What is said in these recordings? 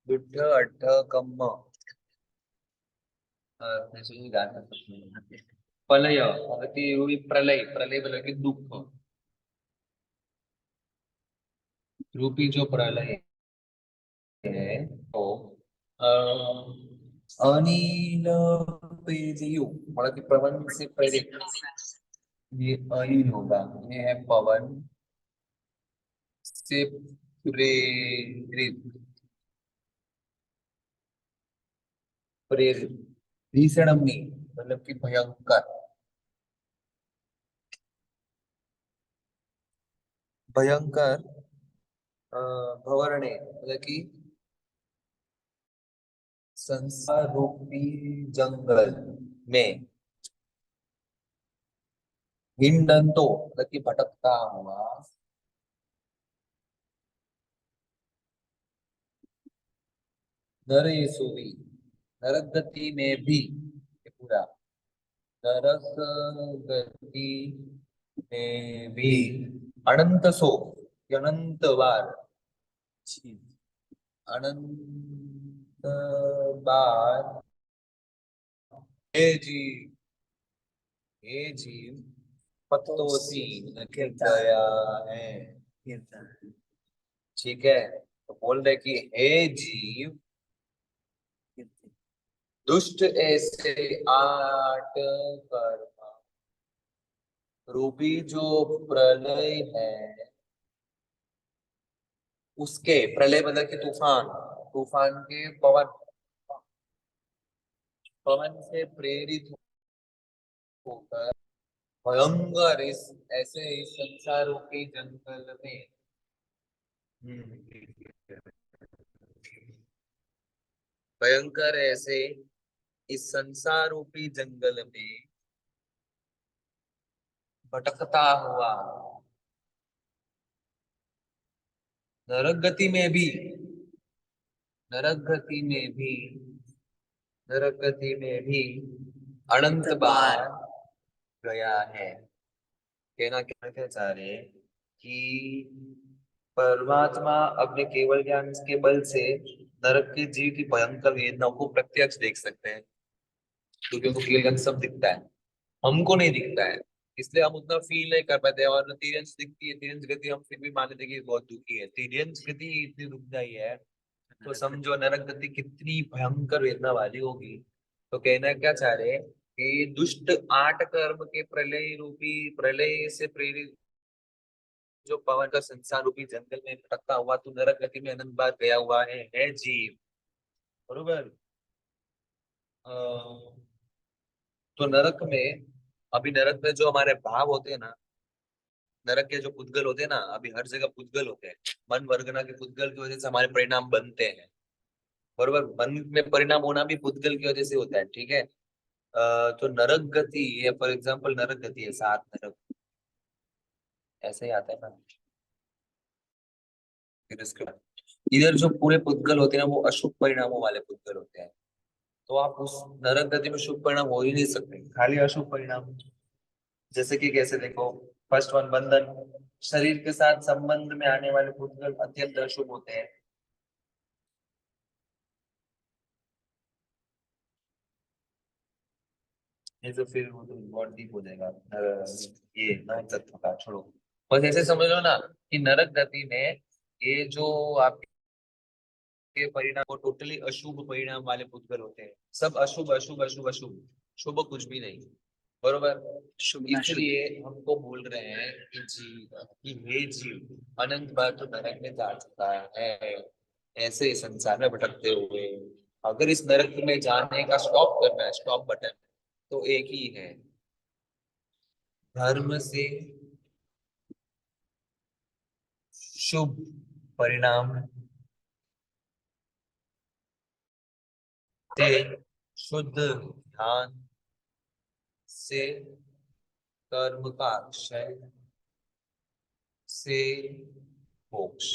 दुड्ढ अड्ढ कम्म प्रलय प्रलय प्रलय मतलब कि दुख रूपी जो प्रलय है तो अनिल पेदियु मतलब कि पवन से प्रेरित ये अनिल होगा। ये है पवन से प्रेरित प्रेरित भीषणमनी मतलब कि भयंकर भयंकर भवरणे मतलब कि संसार रूपी जंगल में हिंडंतो मतलब कि भटकता हुआ नरेसुवी नरक गति में भी ये पूरा नरक गति में भी अनंत सो ये अनंत बार अनंत बार हे जीव हे जीव पतोसी निकल गया है। ठीक है तो बोल रहे कि हे जीव दुष्ट ऐसे आठ कर्म रूपी जो प्रलय है उसके प्रलय मतलब कि तूफान तूफान के पवन पवन से प्रेरित होकर भयंकर इस ऐसे इस संसार रूपी जंगल में भयंकर ऐसे इस संसार रूपी जंगल में भटकता हुआ नरक गति में भी नरक गति में भी नरक गति में भी अनंत बार गया है। कहना क्या क्या चाह रहे हैं कि परमात्मा अपने केवल ज्ञान के बल से नरक के जीव की भयंकर वेदनाओं को प्रत्यक्ष देख सकते हैं क्योंकि उनको केवल ज्ञान सब दिखता है हमको नहीं दिखता है इसलिए हम उतना फील नहीं कर पाते और तिर्यंश दिखती है तिर्यंश गति हम फिर भी मान लेते हैं कि बहुत दुखी है तिर्यंश गति इतनी दुखदाई है तो समझो नरक गति कितनी भयंकर वेदना वाली होगी। तो कहना क्या चाह रहे हैं कि दुष्ट आठ कर्म के प्रलय रूपी प्रलय से प्रेरित जो पवन का संसार रूपी जंगल में भटकता हुआ तू नरक गति में अनंत बार गया हुआ है जीव बरोबर। तो नरक में अभी नरक में जो हमारे भाव होते हैं ना नरक के जो पुद्गल होते हैं ना अभी हर जगह पुद्गल होते हैं मन वर्गना के पुद्गल की वजह से हमारे परिणाम बनते हैं बरोबर। मन में परिणाम होना भी पुद्गल की वजह से होता है ठीक है। तो नरक गति है फॉर एग्जाम्पल नरक गति है सात नरक ऐसे ही आता है ना। फिर इसके बाद इधर जो पूरे पुद्गल होते हैं ना वो अशुभ परिणामों वाले पुद्गल होते हैं तो आप उस नरक गति में शुभ परिणाम हो ही नहीं सकते खाली अशुभ परिणाम। जैसे कि कैसे देखो फर्स्ट वन बंधन शरीर के साथ संबंध में आने वाले पुद्गल अत्यंत अशुभ होते हैं। ये तो फिर वो तो बहुत डीप हो जाएगा ये नौ तत्व का छोड़ो बस ऐसे समझ लो ना कि नरक गति में ये जो आपके परिणाम वो टोटली अशुभ परिणाम वाले पुद्गल होते हैं सब अशुभ अशुभ अशुभ अशुभ शुभ कुछ भी नहीं बरोबर। इसलिए हमको बोल रहे हैं कि जीव कि हे जीव अनंत बार तो नरक में जा चुका है ऐसे इस संसार में भटकते हुए अगर इस नरक में जाने का स्टॉप करना है स्टॉप बटन तो एक ही है धर्म से शुभ परिणाम से शुद्ध ध्यान से कर्म का क्षय से मोक्ष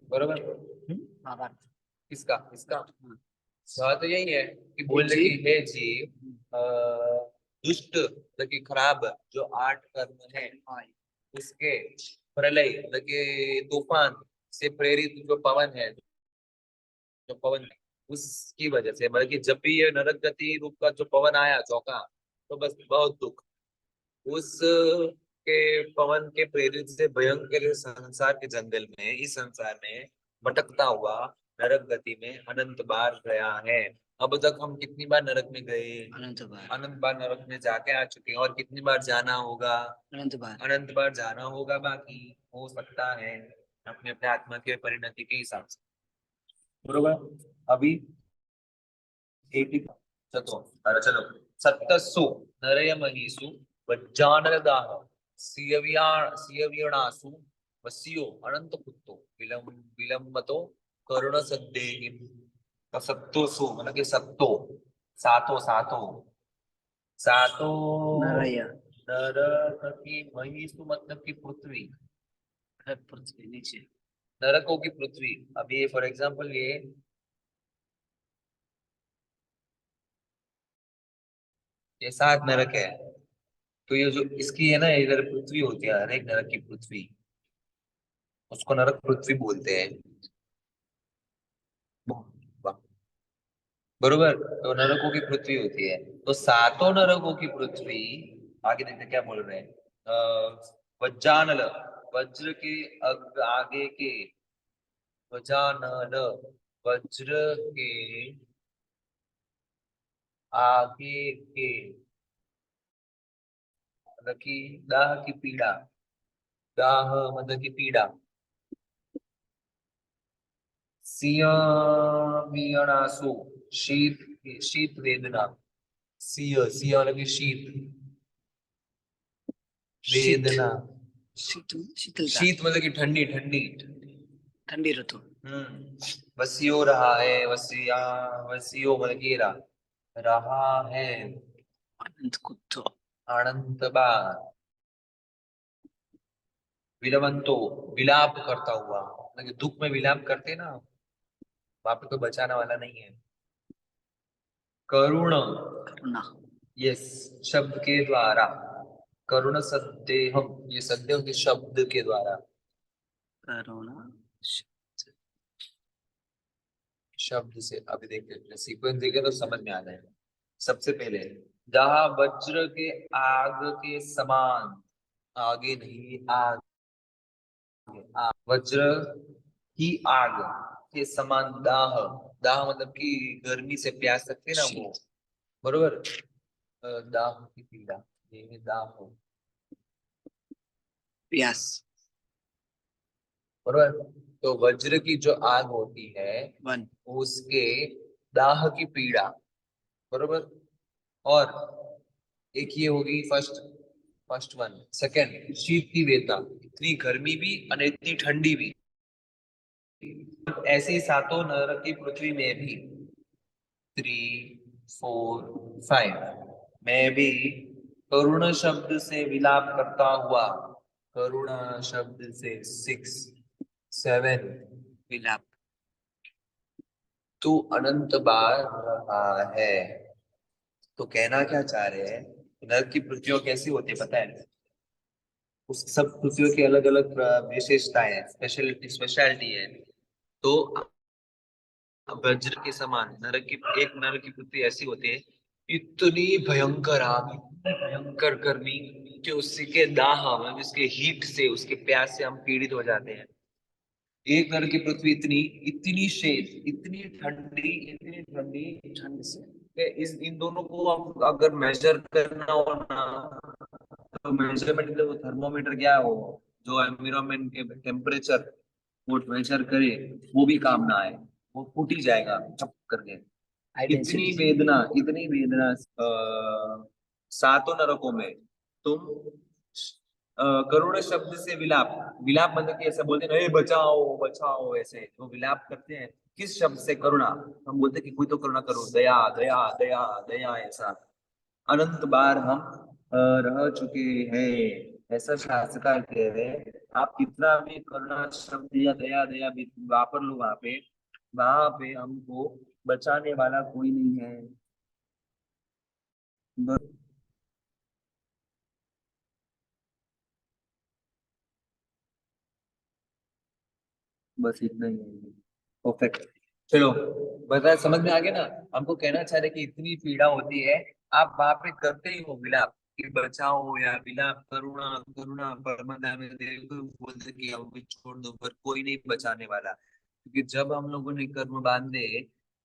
बरोबर। किसका इसका सवाल तो यही है कि बोल रहे कि हे जीव दुष्ट मतलब कि खराब जो 8 कर्म है उसके प्रलय मतलब कि तूफान से प्रेरित जो पवन है, जो पवन है, उसकी वजह से मतलब कि जब भी ये नरक गति रूप का जो पवन आया चौका, तो बस बहुत दुख उस के पवन के प्रेरित से भयंकर संसार के जंगल में, इस संसार में भटकता हुआ नरक गति में अनंत बार गया है। अब तक हम कितनी बार नरक में गए? अनंत बार नरक में जाके आ चुके हैं। और कितनी बार जाना होगा? अनंत बार जाना होगा। बाकी हो सकता है अपने अपने आत्मा के परिणति के हिसाब से, बरोबर। अभी एक ही चलो, अरे चलो। सप्तसु नरयमहीसु वज्जानलदाह सियवीणासु वस्यो अनंत पुत्तो विलंबतो करुण सद्देहिम। तो सप्तोसु मतलब कि सप्तो, सातों सातों सातों नरय नरक की महीसु मतलब कि पृथ्वी, पृथ्वी नीचे नरकों की पृथ्वी। अभी फॉर एग्जांपल ये 7 नरक है। तो ये जो इसकी है ना, इधर पृथ्वी होती है, हर एक नरक की पृथ्वी, उसको नरक पृथ्वी बोलते हैं। वाह, बरोबर। तो नरकों की पृथ्वी होती है, तो सातों नरकों की पृथ्वी। आगे देखते हैं क्या बोल रहे हैं। वज्जानल, वज्र के आगे के, वजानल वज्र के आगे के मतलब कि दाह की पीड़ा, दाह मतलब की पीड़ा। सियमियणासु शीत, शीत वेदना। सिय मतलब कि शीत शीत वेदना। शीतलता शीत मतलब कि ठंडी ठंडी। ठंडी ऋतु वसियो रहा है, वसिया, वसियो मतलब कि रहा है। अनंत कुत्तो अनंत बार। विलवंतो विलाप करता हुआ मतलब कि दुख में विलाप करते ना, वहां पे कोई बचाने वाला नहीं है। करुण, करुणा यस, शब्द के द्वारा। करुण सद्देहम, ये सद्देह के शब्द के द्वारा। करुणा शब्द से अभी देखते सीक्वेंस देखे तो समझ में आ जाएगा। सबसे पहले, जहां वज्र के आग के समान, आगे नहीं आग, वज्र की आग के समान दाह। दाह मतलब कि गर्मी से प्यास लगती है ना वो, बरोबर। दाह की पीड़ा, ये दाह हो, प्यास बरोबर। तो वज्र की जो आग होती है, वन उसके दाह की पीड़ा, बरोबर। और एक ये होगी फर्स्ट, फर्स्ट वन। सेकंड, शीत की वेदना, इतनी गर्मी भी और इतनी ठंडी भी। ऐसे ही सातों नरक की पृथ्वी में भी, 3, 4, 5 में भी करुण शब्द से विलाप करता हुआ, करुण शब्द से 6, 7 विलाप तू अनंत बार रहा है। तो कहना क्या चाह रहे हैं, नरक की पृथ्वी कैसी होती है पता है? उस सब पृथ्वियों की अलग अलग विशेषताएं हैं, स्पेशलिटी है। तो वज्र के समान नरक की, एक नरक की पृथ्वी ऐसी होती है, इतनी भयंकर आग, इतनी भयंकर गर्मी कि उसके दाह मतलब उसके हीट से, उसके प्यास से हम पीड़ित हो जाते हैं। एक नरक की पृथ्वी इतनी, इतनी शेष, इतनी ठंडी ठंड से कि इस इन दोनों को हम अगर मेजर करना हो ना, तो मेजरमेंट के लिए वो थर्मोमीटर क्या हो, जो एनवायरमेंट के टेम्परेचर वो मेजर करे, वो भी काम ना आए, वो फूट ही जाएगा चप करके। इतनी वेदना सातों नरकों में तुम करुण शब्द से विलाप, विलाप मतलब कि ऐसा बोलते हैं, "ए, बचाओ बचाओ", ऐसे वो विलाप करते हैं। किस शब्द से? करुणा। हम बोलते हैं कि कोई तो करुणा करो, दया दया दया दया, ऐसा अनंत बार हम रह चुके हैं। ऐसा शास्त्रकार कह रहे हैं, आप कितना भी करुणा शब्द या दया दया भी वापर लो वहां पे हमको बचाने वाला कोई नहीं है। बस इतना ही है। परफेक्ट। चलो, बता, समझ में आ गया ना? हमको कहना चाह रहे कि इतनी पीड़ा होती है, आप वहां पे करते ही हो विलाप कि बचाओ या विलाप, करुणा करुणा परमदा में देव को बोलते कि अब भी छोड़ दो, पर कोई नहीं बचाने वाला, क्योंकि जब हम लोगों ने कर्म बांधे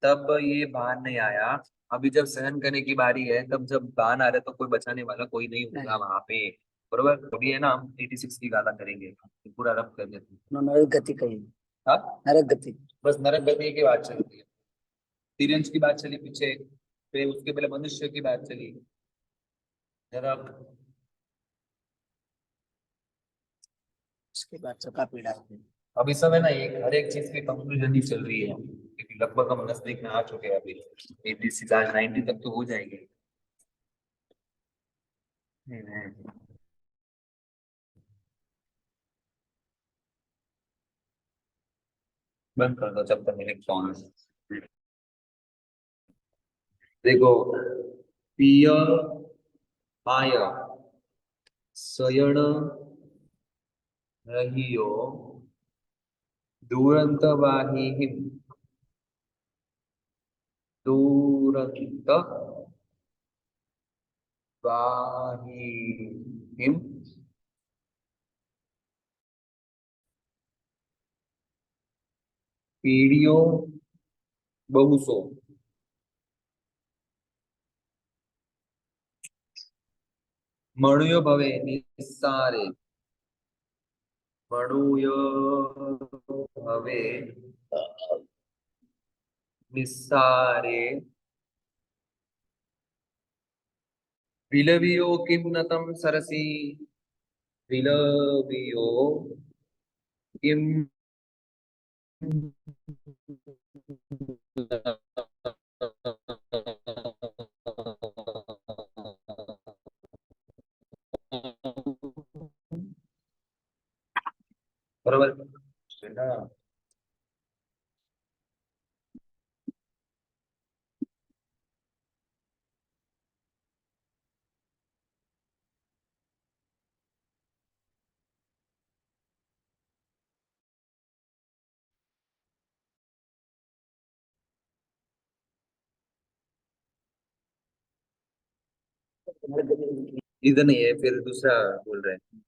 तब ये बाण नहीं आया। अभी जब सहन करने की बारी है, तब जब बाण आ रहा है तो कोई बचाने वाला कोई नहीं होगा वहां पे। बरोबर, अभी है ना, हम 86 की गाथा करेंगे, पूरा रब कर देते हैं। नरक गति कही। हाँ, नरक गति। बस नरक गति की बात चलती है। तिरंज की बात चली पीछे, फिर उसके पहले मनुष्य की बात चली, नरक। उसके बाद चौका पीड़ा है। अब इस समय ना एक हर एक चीज की कंक्लूजन ही चल रही है, क्योंकि लगभग हम नजदीक में आ चुके हैं अभी। 86 आज 90 तक तो हो जाएंगे। हम्म। बंद कर दो जब तक मेरे कौन। देखो, पिय पाय शयन रहियो दूरंत वाहिहिम, दूरंत वाहिहिम, पीड़ियो बहुसो, मणुयो भवे निस्सारे, मणुयो भवे निस्सारे, विलवियो किं न तं सरसि, विलवियो किं बरोबर है ना? इधर नहीं है, फिर दूसरा बोल रहे हैं।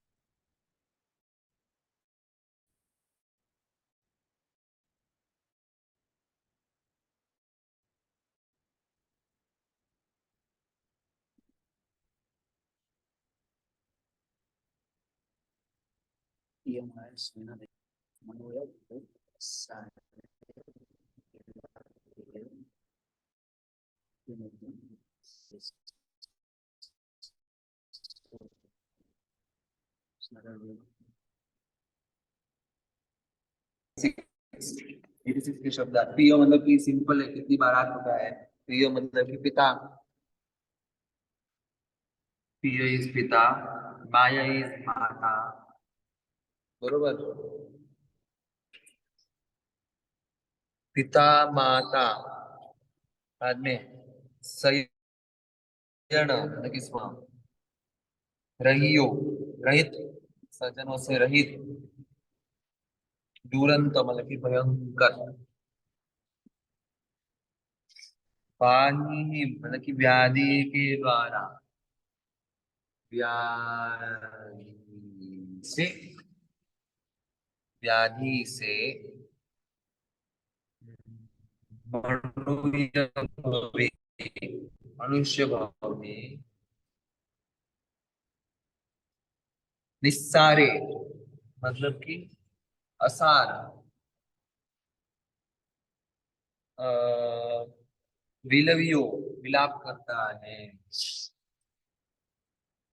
ये हमारा सुना दे। मनोरथ सारे के शब्द पियो मतलब कि सिंपल है, कितनी बार आ चुका है। पियो मतलब कि पिता, पियो इज पिता, माया इज माता। बरोबर, पिता माता, बाद में सयण मतलब कि रहियो, रहित, सज्जनों से रहित, दुरंत मतलब कि भयंकर, पानी मतलब कि व्याधि के द्वारा, व्याधि से, व्याधि से मनुष्य भाव में, मनुष्य भाव में निस्सारे मतलब कि असार, विलवियो विलाप करता है।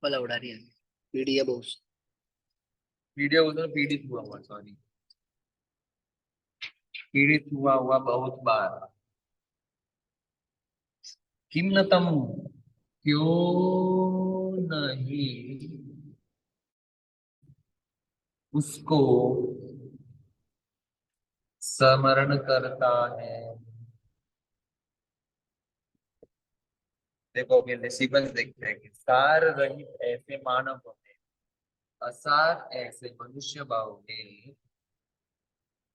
वाला उड़ा रही है। पीड़िया बहुत। पीड़ित होता है, पीड़ित हुआ हुआ, सॉरी, पीड़ित हुआ हुआ बहुत बार। किन्नतम, क्यों नहीं उसको स्मरण करता है। देखो अभी सीक्वेंस देखते हैं कि सार रहित ऐसे मानव होते, असार ऐसे मनुष्य भाव में,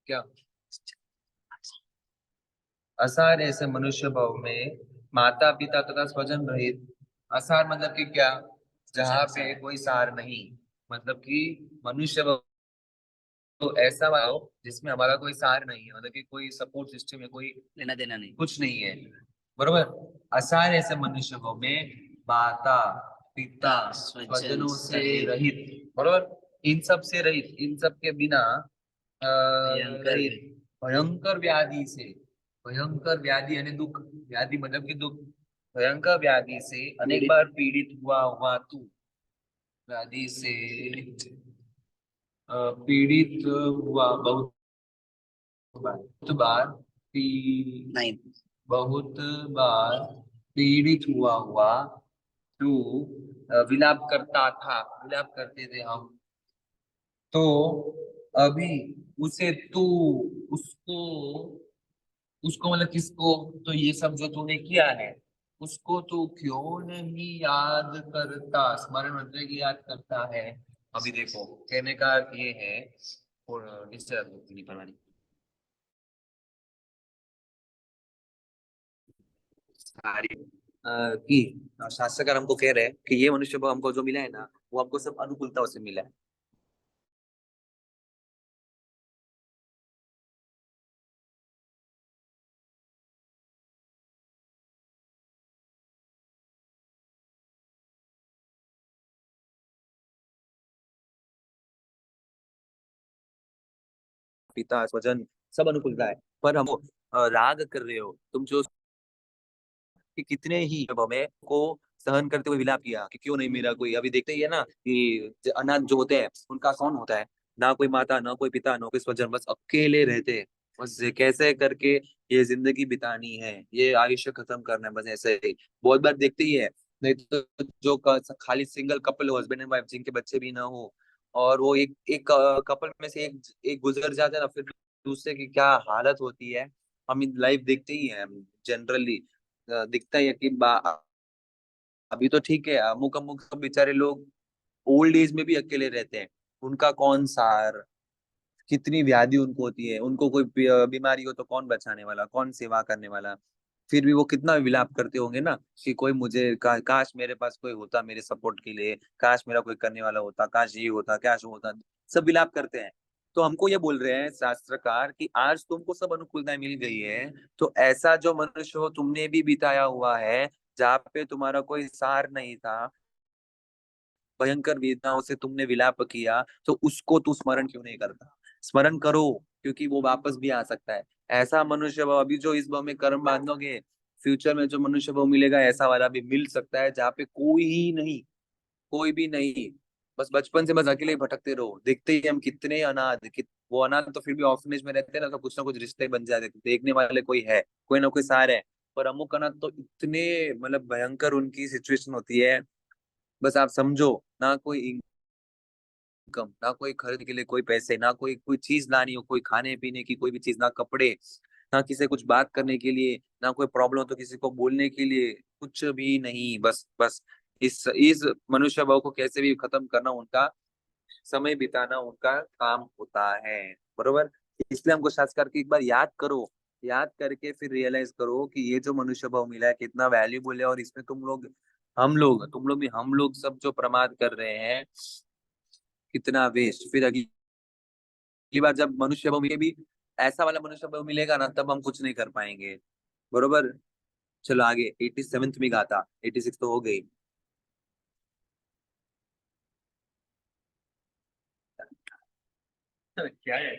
क्या असार ऐसे मनुष्य भाव में माता पिता तथा स्वजन रहित। असार मतलब कि क्या, जहाँ पे कोई सार नहीं, मतलब कि मनुष्य भाव तो ऐसा भाव जिसमें हमारा कोई सार नहीं है, मतलब कि कोई सपोर्ट सिस्टम है, कोई लेना देना नहीं। कुछ नहीं है, बरोबर। असार ऐसे मनुष्य भाव में माता पिता स्वजनों से रहित, बरोबर, इन सब से रहित, इन सब के बिना भयंकर रहित भयंकर व्याधि से, भयंकर व्याधि यानी दुख, व्याधि मतलब कि दुख, भयंकर व्याधि से अनेक बार पीड़ित हुआ तू, व्याधि से पीड़ित हुआ बहुत बार, बहुत बार नहीं। बहुत बार पीड़ित हुआ तू विलाप करता था, विलाप करते थे हम, तो अभी उसे तू, उसको, उसको मतलब किसको, तो ये सब जो तूने किया है उसको तू क्यों नहीं याद करता, स्मरण मतलब कि याद करता है। अभी देखो कहने का अर्थ ये है, और डिस्टर्ब नहीं करवानी सारी कि शास्त्रकार हमको कह रहे हैं कि ये मनुष्य को हमको जो मिला है ना, वो हमको सब अनुकूलताओं से मिला है। पिता स्वजन सब अनुकूलता है, पर हम राग कर रहे हो तुम जो, कि कितने ही जब हमें को सहन करते हुए विलाप किया कि क्यों नहीं मेरा कोई, अभी देखते ही है ना कि अनाथ जो होते हैं उनका कौन होता है, ना कोई माता ना कोई पिता ना कोई स्वजन, बस अकेले रहते हैं, बस ये कैसे करके ये जिंदगी बितानी है, ये आयुष्य खत्म करना है, बस ऐसे ही बहुत बार देखते ही है। नहीं तो जो खाली सिंगल कपल हो, हस्बैंड एंड वाइफ, जिनके बच्चे भी ना हो, और वो एक एक कपल में से एक गुजर जाता है ना, फिर दूसरे की क्या हालत होती है, हम लाइफ देखते ही हैं जनरली। दिखता ही है कि अभी तो ठीक है, अमुक अमुक सब बेचारे लोग ओल्ड एज में भी अकेले रहते हैं, उनका कौन सार, कितनी व्याधि उनको होती है, उनको कोई बीमारी हो तो कौन बचाने वाला, कौन सेवा करने वाला, फिर भी वो कितना विलाप करते होंगे ना कि कोई मुझे काश मेरे पास कोई होता मेरे सपोर्ट के लिए, काश मेरा कोई करने वाला होता, काश ये होता, काश वो होता, सब विलाप करते हैं। तो हमको ये बोल रहे हैं शास्त्रकार कि आज तुमको सब अनुकूलताएं मिल गई है, तो ऐसा जो मनुष्य हो तुमने भी बिताया हुआ है, जहाँ पे तुम्हारा कोई सार नहीं था, भयंकर वेदनाओं से तुमने विलाप किया, तो उसको तू स्मरण क्यों नहीं करता, स्मरण करो, क्योंकि वो वापस भी आ सकता है। ऐसा मनुष्य भाव अभी जो इस भाव में कर्म बांधोगे, फ्यूचर में जो मनुष्य भाव मिलेगा ऐसा वाला भी मिल सकता है, जहाँ पे कोई ही नहीं, कोई भी नहीं, बस बचपन से बस अकेले ही भटकते रहो। देखते ही हम कितने अनाथ, वो अनाथ तो फिर भी ऑर्फनेज में रहते हैं ना, तो कुछ ना कुछ रिश्ते बन जाते हैं, देखने वाले कोई है, कोई ना कोई सार है। पर अमुक अनाथ तो इतने मतलब भयंकर उनकी सिचुएशन होती है, बस आप समझो, ना कोई इनकम, ना कोई खरीद के लिए कोई पैसे, ना कोई कोई चीज लानी हो, कोई खाने पीने की कोई भी चीज, ना कपड़े, ना किसी से कुछ बात करने के लिए, ना कोई प्रॉब्लम हो तो किसी को बोलने के लिए, कुछ भी नहीं, बस बस इस मनुष्य भाव को कैसे भी खत्म करना उनका, समय बिताना उनका काम होता है, बरोबर। इसलिए हमको शास्त्र की एक बार याद करो, याद करके फिर रियलाइज करो कि ये जो मनुष्य भाव मिला है कितना वैल्यूबल है, और इसमें तुम लोग भी हम लोग सब जो प्रमाद कर रहे हैं कितना वेस्ट। फिर अगली बार जब मनुष्य भाव में भी ऐसा वाला मनुष्य भाव मिलेगा ना, तब हम कुछ नहीं कर पाएंगे, बरोबर। चलो आगे, 87th में गाथा, 86 तो हो गई। क्या है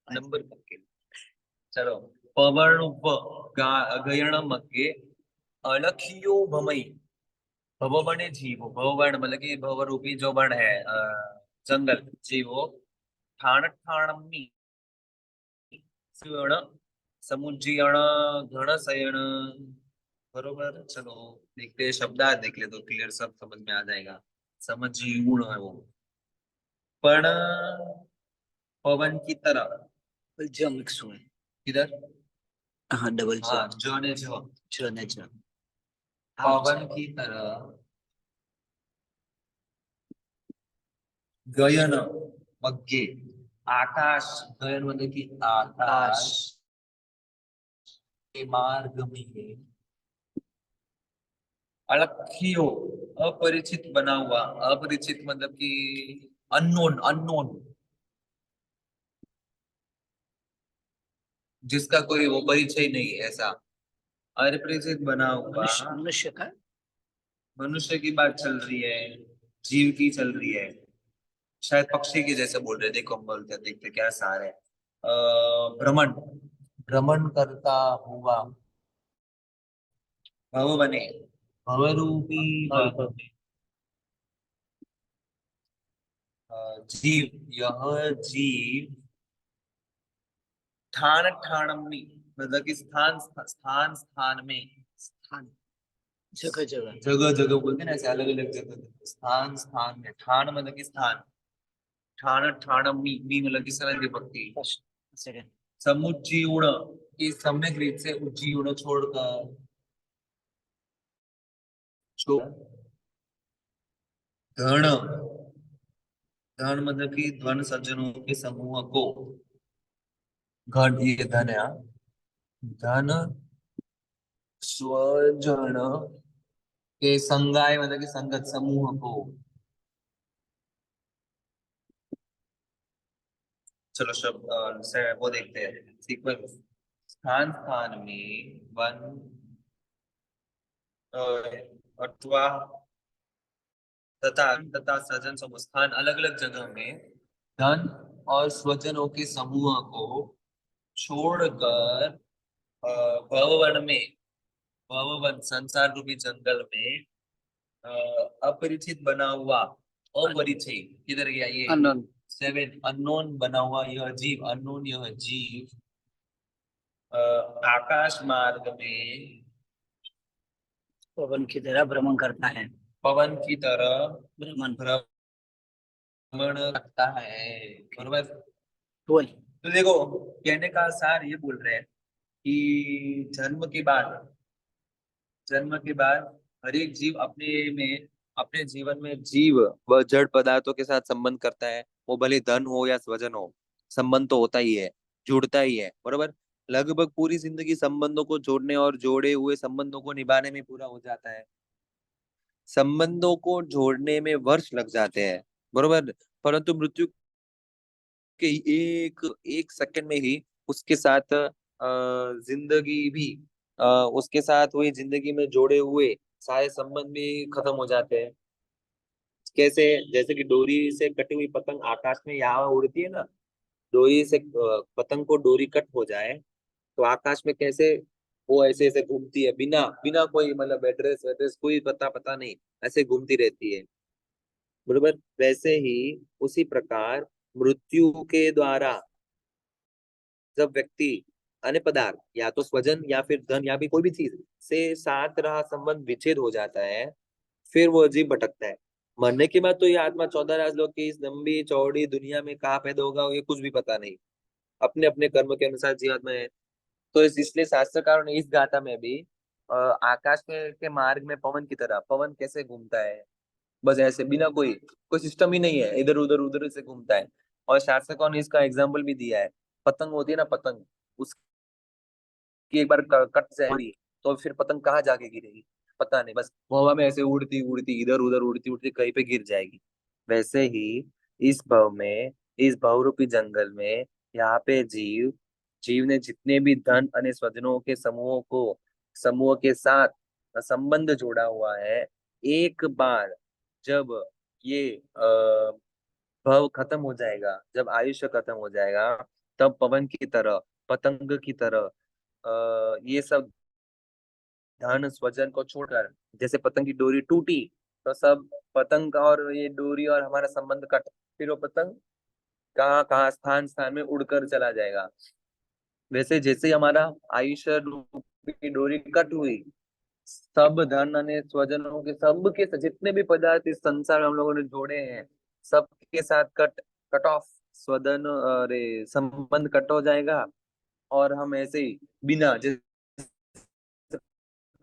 नंबर करके, चलो, पवन गयण मग्गे अलखियो भमई, भवबने जीवो, भवबन मतलब कि भव रूपी जो बन है, जंगल जीवो, ठाण ठाणमी स्वर्ण समुज्जीर्ण घन शयन, बरोबर। चलो देखते हैं, शब्दार्थ देख ले तो क्लियर सब समझ में आ जाएगा, समझियूण है वो, पण पवन की तरह, ज मिक्स हुए। किधर, हाँ, डबल ज। हाँ जो ने जो, ज ने ज। पवन की तरह गयन मग्गे, आकाश गगन मतलब कि आकाश आकाश के मार्ग में अलख्यो अपरिचित बना हुआ, अपरिचित मतलब कि अननोन, अननोन, जिसका कोई वो परिचय नहीं है, ऐसा अपरिचित बना हुआ। मनुष्य मनुष्य का मनुष्य की बात चल रही है, जीव की चल रही है, शायद पक्षी की जैसे बोल रहे, देखो हम बोलते हैं, देखते क्या सार है। भ्रमण, भ्रमण करता हुआ भव बने, भवरूपी भव वन में जीव, यह जीव ठाण ठाणमी मतलब कि स्थान स्थान स्थान में, स्थान जगह जगह जगह जगह बोलते हैं ना, ऐसे अलग अलग जगह, स्थान स्थान में, ठाण मतलब कि स्थान, ठाण ठाणमी, मी मतलब कि सरल विभक्ति, फर्स्ट सेकंड समुच्चीर्ण की सम्यक रीत से उच्चीर्ण छोड़कर, धन, धन मतलब कि धन सज्जनों के समूह को, घन ये धन है, हाँ। धन स्वजन के संगाय मतलब कि संगत समूह को, चलो शब्द से वो देखते हैं सीक्वेंस। स्थान स्थान में वन अ, अथवा तथा तथा सजन समूह, स्थान अलग अलग जगह में धन और स्वजनों के समूह को छोड़कर भववन में, भववन संसार रूपी जंगल में अ, अपरिचित बना हुआ, अपरिचय किधर गया ये, अननोन सेवन, अननोन बना हुआ यह जीव, अननोन यह जीव अ, आकाश मार्ग में पवन की तरह भ्रमण करता है पवन की तरह भ्रमण भ्रमण करता है, बरोबर। बोल तो देखो, कहने का सार ये बोल रहे हैं कि जन्म के बाद हर एक जीव अपने में, अपने जीवन में जीव व जड़ पदार्थों के साथ संबंध करता है, वो भले धन हो या स्वजन हो, संबंध तो होता ही है, जुड़ता ही है, बरोबर। लगभग पूरी जिंदगी संबंधों को जोड़ने और जोड़े हुए संबंधों को निभाने में पूरा हो जाता है, संबंधों को जोड़ने में वर्ष लग जाते हैं, बरोबर। परंतु मृत्यु के एक एक सेकंड में ही उसके साथ जिंदगी भी उसके साथ हुई जिंदगी में जोड़े हुए सारे संबंध भी खत्म हो जाते हैं। कैसे, जैसे कि डोरी से कटी हुई पतंग आकाश में यहाँ उड़ती है ना, डोरी से पतंग को डोरी कट हो जाए तो आकाश में कैसे वो ऐसे ऐसे घूमती है, बिना बिना कोई मतलब एड्रेस एड्रेस कोई पता पता नहीं, ऐसे घूमती रहती है, बरोबर। वैसे ही उसी प्रकार मृत्यु के द्वारा जब व्यक्ति अन्य पदार्थ या तो स्वजन या फिर धन या भी कोई भी चीज से साथ रहा संबंध विच्छेद हो जाता है, फिर वो अजीब भटकता है। मरने के बाद तो ये आत्मा 14 राजलोक की इस लंबी चौड़ी दुनिया में कहाँ पैदा होगा ये कुछ भी पता नहीं, अपने अपने कर्म के अनुसार जीवात्मा है। तो इसलिए शास्त्रकारों ने इस गाथा में भी आकाश के मार्ग में पवन की तरह, पवन कैसे घूमता है, बस ऐसे बिना कोई कोई सिस्टम ही नहीं है, इधर उधर उधर से घूमता है। और शास्त्रकारों ने इसका एग्जाम्पल भी दिया है, पतंग होती है ना, पतंग उसकी एक बार कट जाएगी तो फिर पतंग कहाँ जाके गिरेगी, पता नहीं, बस वो हवा में ऐसे उड़ती उड़ती इधर उधर उड़ती उड़ती कहीं पे गिर जाएगी। वैसे ही इस भव में, इस भवरूपी जंगल में, यहाँ पे जीव जीव ने जितने भी धन अन्य स्वजनों के समूहों को, समूह के साथ संबंध जोड़ा हुआ है, एक बार जब ये भव खत्म हो जाएगा, जब आयुष्य खत्म हो जाएगा, तब पवन की तरह, पतंग की तरह ये सब धन स्वजन को छोड़कर, जैसे पतंग की डोरी टूटी तो सब पतंग का और ये डोरी और हमारा संबंध कट, फिर वो पतंग कहाँ कहाँ स्थान स्थान में उड़कर चला जाएगा। वैसे जैसे ही हमारा आयुष्य रूपी डोरी कट हुई, सब धन अन्य स्वजनों के सबके जितने भी पदार्थ इस संसार में हम लोगों ने जोड़े हैं, सबके साथ कट कट ऑफ, स्वधन अरे संबंध कट हो जाएगा। और हम ऐसे ही बिना जैसे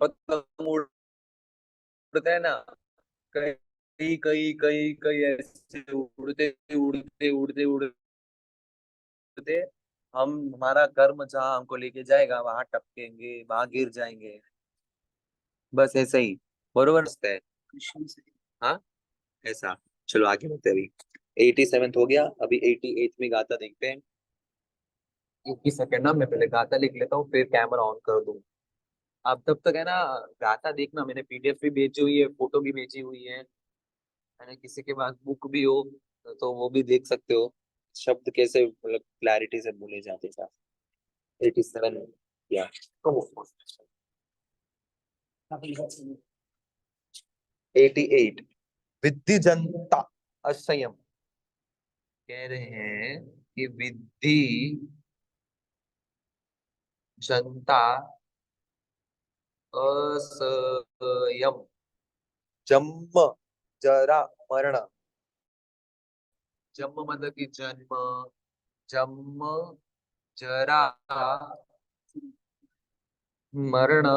पतंग उड़ते हैं ना, कई कई कई कई ऐसे उड़ते उड़ते उड़ते उड़ते थे, हम हमारा कर्म जहाँ हमको लेके जाएगा वहां टपकेंगे, वहां गिर जाएंगे, बस ऐसे ही। बरोबर है। कृष्ण से। हाँ, ऐसा। चलो आगे बढ़ते हैं। अभी 87th हो गया, अभी 88th में गाथा देखते हैं। 1 सेकेंड ना, मैं पहले गाथा लिख लेता हूँ फिर कैमरा ऑन कर दूँ। अब तब तक है ना, गाथा देखना, मैंने पीडीएफ भी भेजी हुई है, फोटो भी भेजी हुई है। मैंने किसी के पास बुक भी हो तो वो भी देख सकते हो, शब्द कैसे मतलब क्लैरिटी से बोले जाते हैं। 87 या 88, विद्धि जनता असंयम। कह रहे हैं कि विद्धि जनता असंयम, जन्म जरा मरण। जन्म मतलब कि जन्म, जन्म जरा मरण,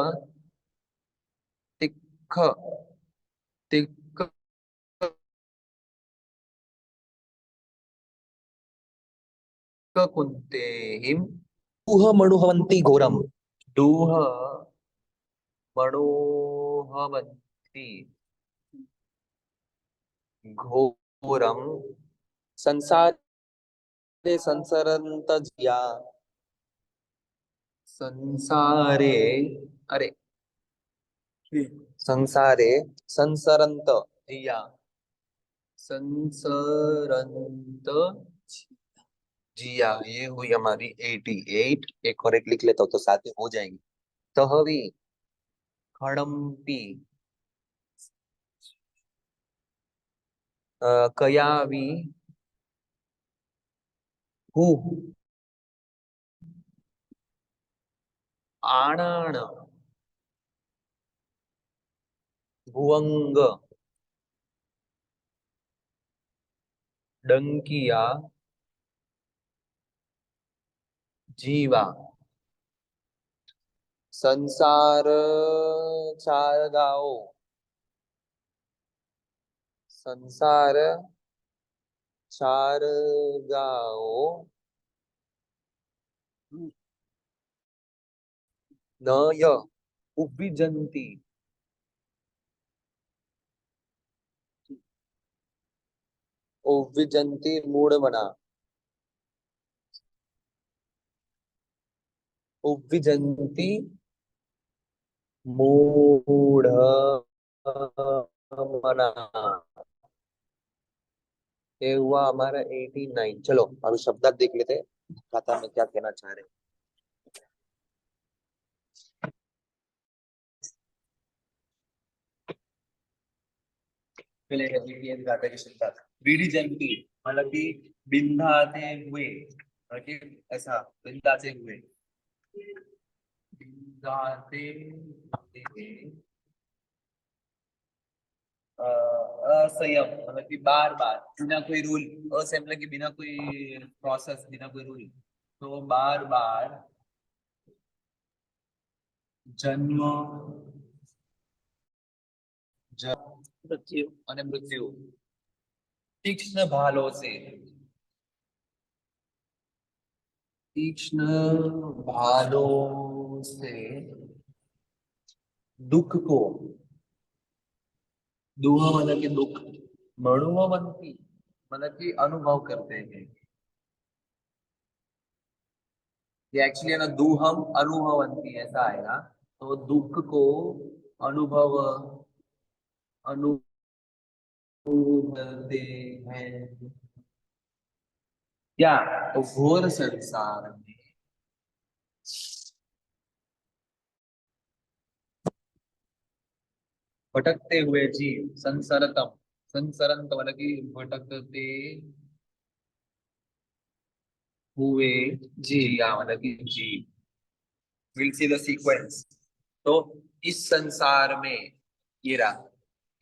तिख तिख कुंते हिम, दूह मणुहवंती घोरम। दूह मणुहवंती घोरम, संसारे संसरंत जिया। संसारे, अरे, संसारे संसरंत जिया, संसरंत जिया। ये हुई हमारी 88। एक और एक लिख लेता हूँ तो साथ में हो जाएंगे। तहवी खड़म्पी, कयावी हु, आणाण भुवंग, डंकिया जीवा। संसार चार गाओ, संसार चार गाओ, न य उपविजन्ति, उपविजन्ति मूढ़मना, उपविजन्ति मूढ़मना। ये हुआ हमारा 89। चलो अभी शब्दार्थ देख लेते हैं, गाथा में क्या कहना चाह रहे हैं। पहले देखिए गाथा की शब्दार्थ। बीड़ी जयंती मतलब कि बिंदाते हुए, मतलब कि ऐसा बिंदाते हुए, बिंदाते हुए, असंयम मतलब कि बार बार, बिना कोई रूल। असंयम मतलब कि बिना कोई प्रोसेस, बिना कोई रूल, तो बार बार जन्म, मृत्यु। અને મૃત્યુ, तीक्ष्ण भालों से, तीक्ष्ण भालों से दुख को, दुह मतलब कि दुख, मणुवंती मतलब कि अनुभव करते हैं। ये एक्चुअली है ना, दुहम अनुभवंती ऐसा आएगा, तो दुख को अनुभव, अनुभवते हैं। क्या? तो घोर संसार में भटकते हुए जीव, संसरतम, संसरंत मतलब कि भटकते हुए जिया मतलब कि जीव। Will see the sequence. तो इस संसार में, ये रहा,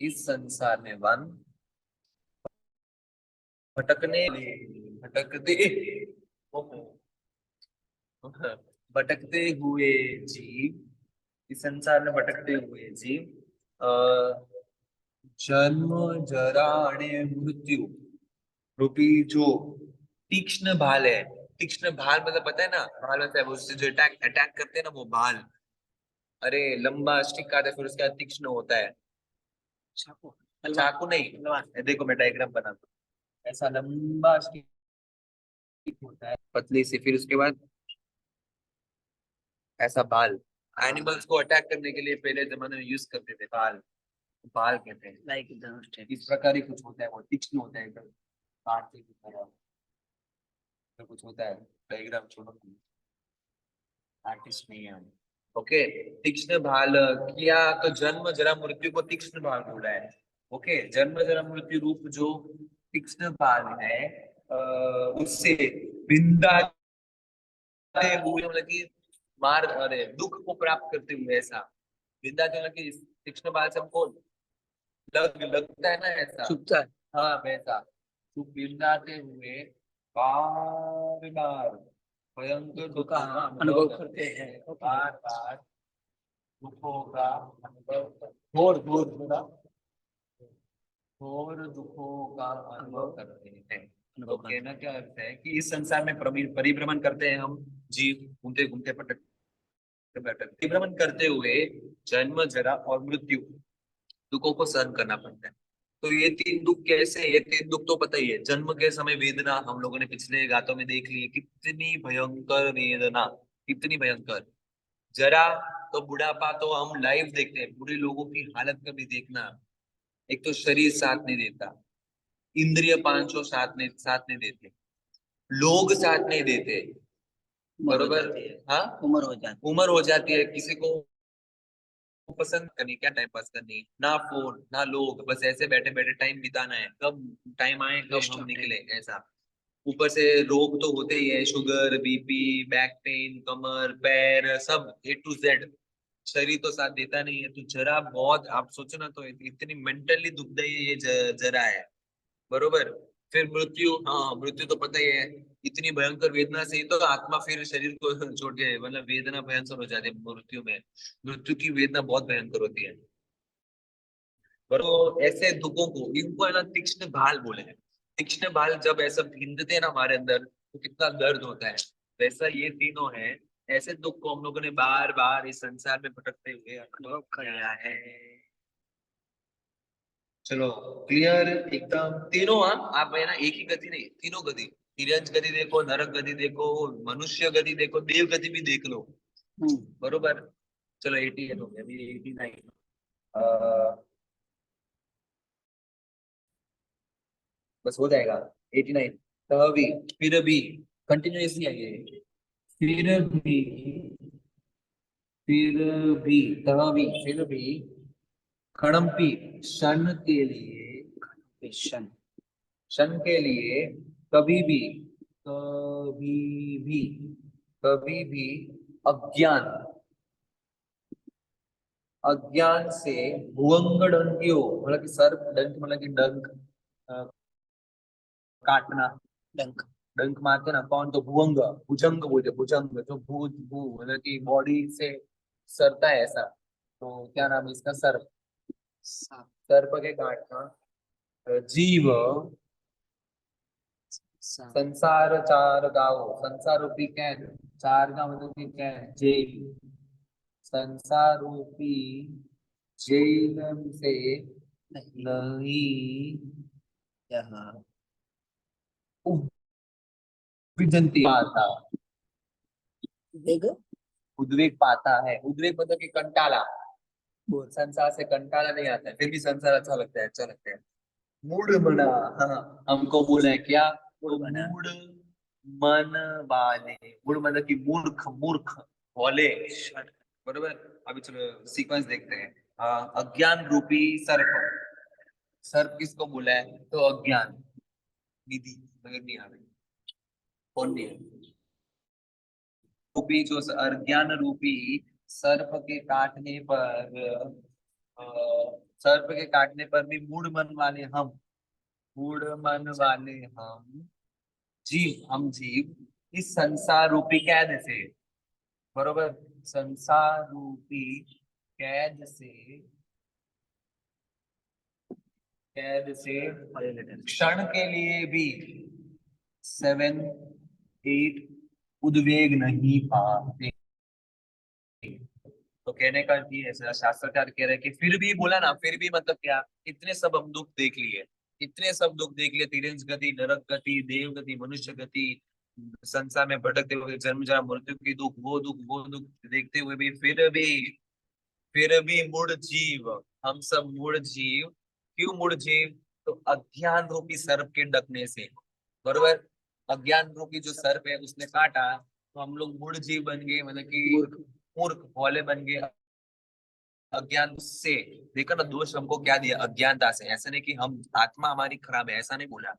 इस संसार में वन, भटकने, भटकते, भटकते हुए जीव, इस संसार में भटकते हुए जीव, जन्म जरा ने मृत्यु रूपी जो तीक्ष्ण भाल है, तीक्ष्ण भाल मतलब पता है ना, भाल होता है वो, उससे जो अटैक अटैक करते हैं ना वो भाल। अरे लंबा स्टिक आता है फिर उसके बाद तीक्ष्ण होता है। चाकू, तलवार, चाकू नहीं, तलवार। ये देखो मैं डायग्राम बनाता हूँ, ऐसा लंबा स्टिक होता है पतली सी, फिर उसके बाद ऐसा बाल। एनिमल्स को अटैक करने के लिए पहले जमाने में यूज करते थे बाल, बाल कहते हैं। लाइक धनुष टाइप। इस प्रकार ही कुछ होता है, वो तीक्ष्ण होता है एकदम कांटे की तरह, तो कुछ होता है। डायग्राम छोड़ो, आर्टिस्ट नहीं है हम। ओके, तीक्ष्ण भाल किया तो जन्म जरा मृत्यु को तीक्ष्ण भाल बोला है। ओके, जन्म जरा मृत्यु रूप जो तीक्ष्ण भाल है, उससे विंदाते हुए, मतलब कि मार, अरे दुख को प्राप्त करते हुए, ऐसा विंदाते मतलब कि तीक्ष्ण भाल से हमको लगता है ना ऐसा। चुपता है। हाँ वैसा, तो विंदाते हुए बार बार भयंकर दुखों का दुखों का अनुभव अनुभव करते करते हैं। हैं, ओके। बार बार दुखों का अनुभव घोर घोर थोड़ा घोर दुखों का अनुभव करते हैं। तो अनुभव करते कहना क्या अर्थ है कि इस संसार में परिभ्रमण करते हैं हम जीव, घूमते घूमते भटकते भटकते परिभ्रमण करते हुए जन्म जरा और मृत्यु दुखों को सहन करना पड़ता है। तो ये तीन दुख कैसे हैं? ये तीन दुख तो पता ही है। जन्म के समय वेदना हम लोगों ने पिछले गाथों में देख ली है, कितनी भयंकर वेदना, कितनी भयंकर। जरा तो बुढ़ापा तो हम लाइव देखते हैं, बुढ़े लोगों की हालत कभी देखना। एक तो शरीर साथ नहीं देता, इंद्रिय पांचों साथ नहीं देते, लोग साथ नहीं देते। उम्र हो बरोबर। जाती है। हाँ, उम्र हो जाती उम्र हो जाती है, किसी को पसंद करनी, क्या टाइम पास करनी, ना फोन ना लोग, बस ऐसे बैठे बैठे टाइम बिताना है, कब टाइम आए है। कब वेस्ट हम ऑफ टाइम। निकले ऐसा। ऊपर से रोग तो होते ही है, शुगर, बीपी, बैक पेन, कमर, पैर, सब A to Z। शरीर तो साथ देता नहीं है, तो जरा बहुत आप सोचो ना, तो इतनी मेंटली दुखदाई ये जरा है। बरोबर। फिर मृत्यु, हाँ मृत्यु तो पता ही है, इतनी भयंकर वेदना से ही तो आत्मा फिर शरीर को छोड़ के, मतलब वेदना भयंकर हो जाती है मृत्यु में। मृत्यु की वेदना बहुत भयंकर होती है। पर तो ऐसे दुखों को, इनको है ना तीक्ष्ण भाल बोले हैं। तीक्ष्ण भाल जब ऐसा भिंदते हैं ना हमारे अंदर, तो कितना दर्द होता है। वैसा ये तीनों हैं, ऐसे दुख को हम लोगों ने बार बार इस संसार में भटकते हुए अनुभव किया है। चलो, क्लियर एकदम तीनों। हाँ, आप है ना एक ही गति नहीं, तीनों गति, तिर्यंच गति देखो, नरक गति देखो, मनुष्य गति देखो, देव गति भी देख लो। बरोबर। चलो 88 हो गया, अभी 89। बस हो जाएगा 89। तभी, फिर भी कंटिन्यूअसली आइए। फिर भी, फिर भी, तभी फिर भी खड़म्पी क्षण के लिए, क्वेश्चन। क्षण के लिए, कभी भी, कभी भी, कभी भी अज्ञान, अज्ञान से भुवंग डंकियो, मतलब कि सर्प डंक, मतलब कि डंक, अ, काटना। डंक। डंक मारते ना कौन, तो भुवंग, भुजंग बोलते, भुजंग जो भू भू मतलब कि बॉडी से सरता है ऐसा, तो क्या नाम है इसका, सर्प। सांप। सर्प के काटना। जीव सांप। संसार चार गाओ, संसार रूपी कैद, चार का मतलब कि कैद, जेल, संसार रूपी जेल से नहीं। नहीं यह उपजंती पाता, वेग। उद्वेग पाता है। उद्वेग मतलब कि कंटाला, बोल। संसार से कंटाला नहीं आता है, फिर भी संसार अच्छा लगता है, अच्छा लगता है। मूड बना, हाँ हमको बोला है क्या, बोल तो बना। मूड मन वाले, मूड मतलब कि मूर्ख, मूर्ख वाले। बरोबर। अभी चलो सीक्वेंस देखते हैं। अज्ञान रूपी सर्प, सर्प किसको बोला है, तो अज्ञान, निधि मगर नहीं आ रही, कौन नहीं है, रूपी जो अज्ञान रूपी सर्प के काटने पर, अ, सर्प के काटने पर भी मूड मन वाले हम, मूड मन वाले हम जीव, हम जीव इस संसार रूपी कैद से, बरोबर, संसार रूपी कैद से, कैद से क्षण के लिए भी, 7 एक उद्वेग नहीं पाते। तो कहने का ये है, शास्त्रकार कह रहे हैं कि फिर भी बोला ना, फिर भी मतलब क्या, इतने सब हम दुख देख लिए, इतने सब दुख देख लिए, तिरंज गति, नरक गति, देव गति, मनुष्य गति, संसार में भटकते हुए, जन्म जरा मृत्यु की दुख, वो दुख देखते हुए भी, फिर भी मूढ़ जीव, हम सब मूढ़ जीव। क्यों मूढ़ जीव? तो अज्ञान रूपी सर्प के डकने से, बरोबर, अज्ञान रूपी जो सर्प है उसने काटा, तो हम लोग मूढ़ जीव बन गए, मतलब कि मूर्ख भोले बन गए, अज्ञान से। देखो ना, दोष हमको क्या दिया, अज्ञानता से। ऐसा नहीं कि हम आत्मा हमारी खराब है, ऐसा नहीं बोला,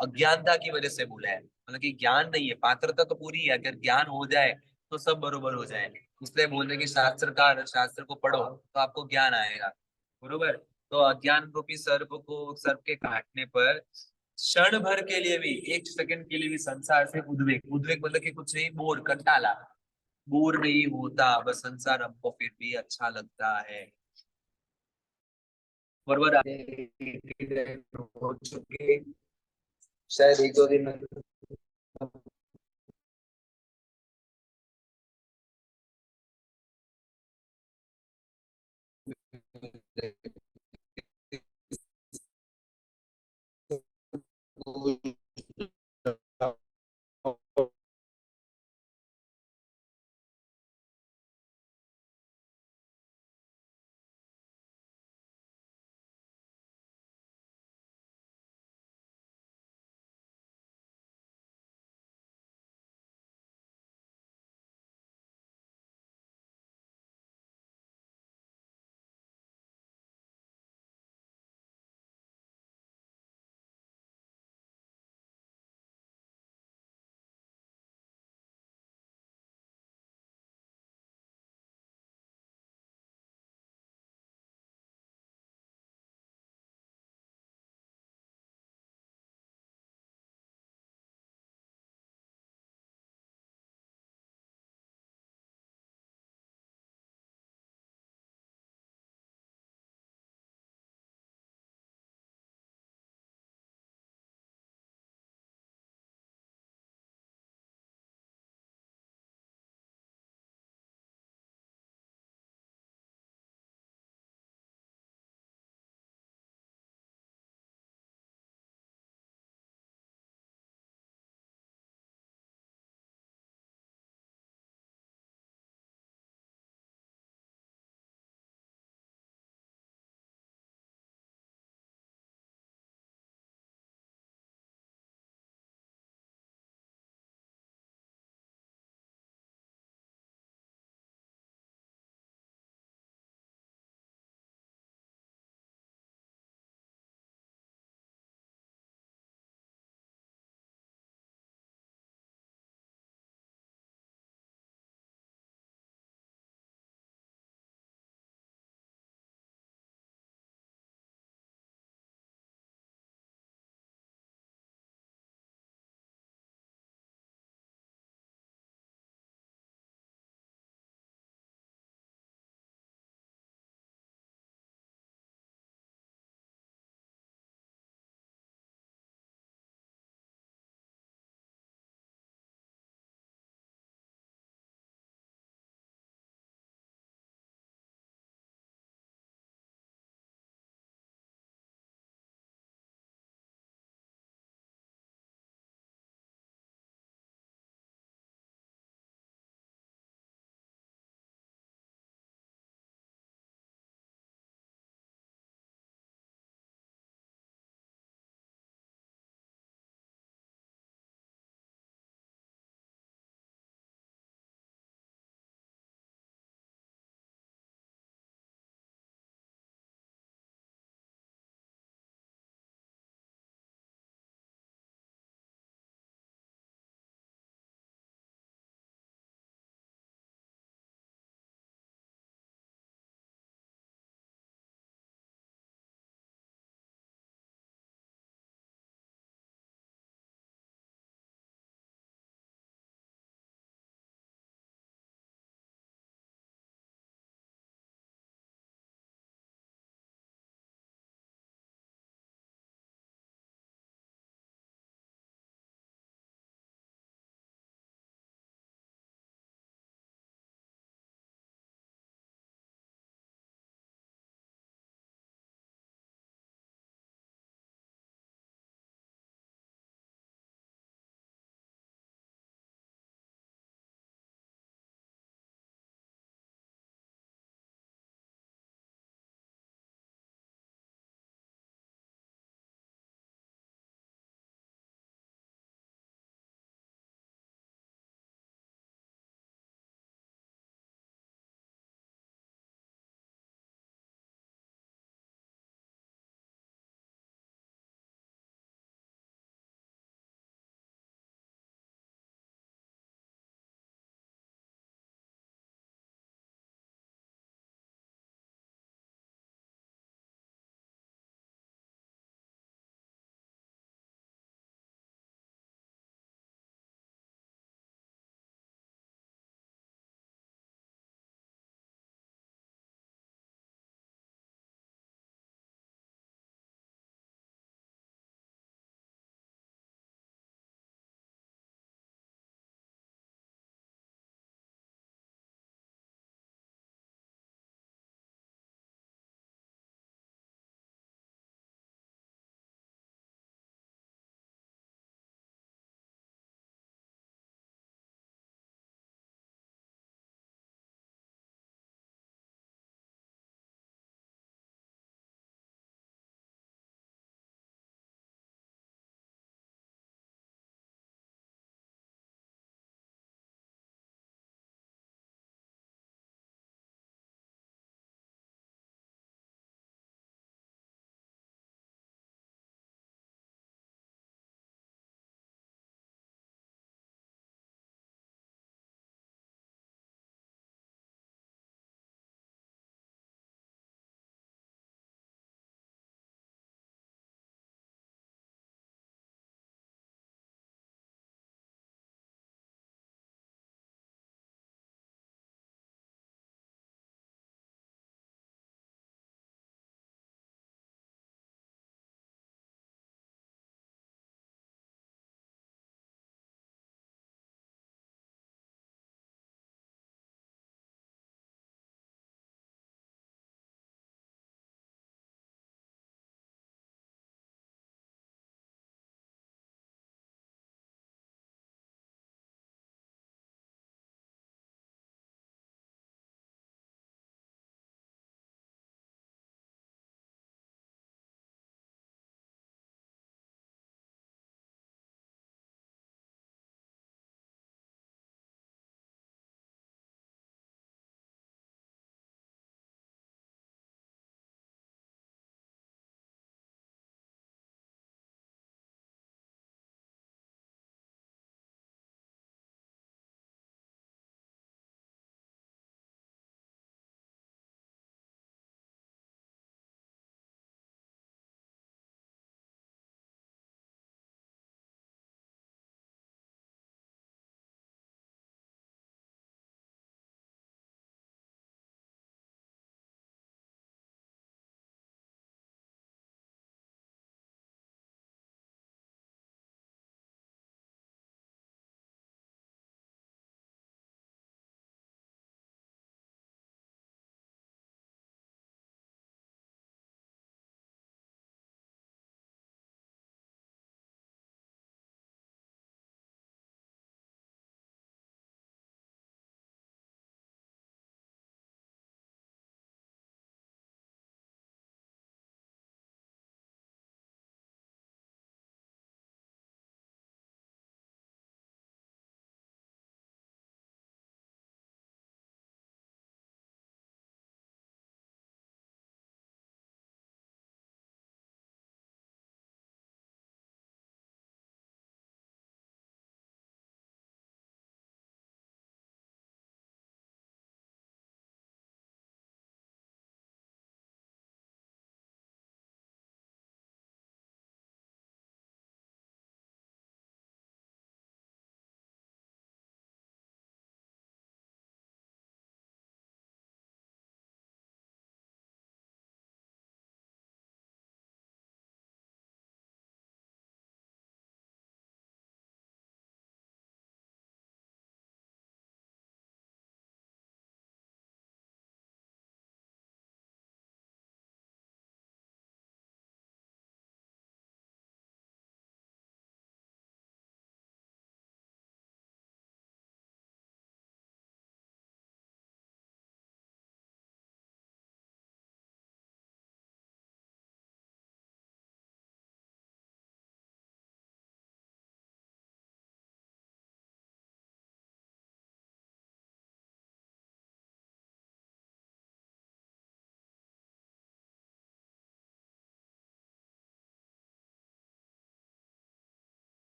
अज्ञानता की वजह से बोला है, मतलब कि ज्ञान नहीं है, पात्रता तो पूरी है, अगर ज्ञान हो जाए तो सब बरोबर हो जाए। इसलिए बोलते कि शास्त्र को पढ़ो तो आपको ज्ञान आएगा, बरोबर। तो अज्ञान रूपी सर्प के काटने पर क्षण भर के लिए भी, एक सेकंड के लिए भी संसार से उद्वेग, उद्वेग मतलब कि कुछ नहीं, बोर, कंटाला, बोर नहीं होता, बस संसार हमको फिर भी अच्छा लगता है, बरोबर। हो चुके, शायद एक दो दिन में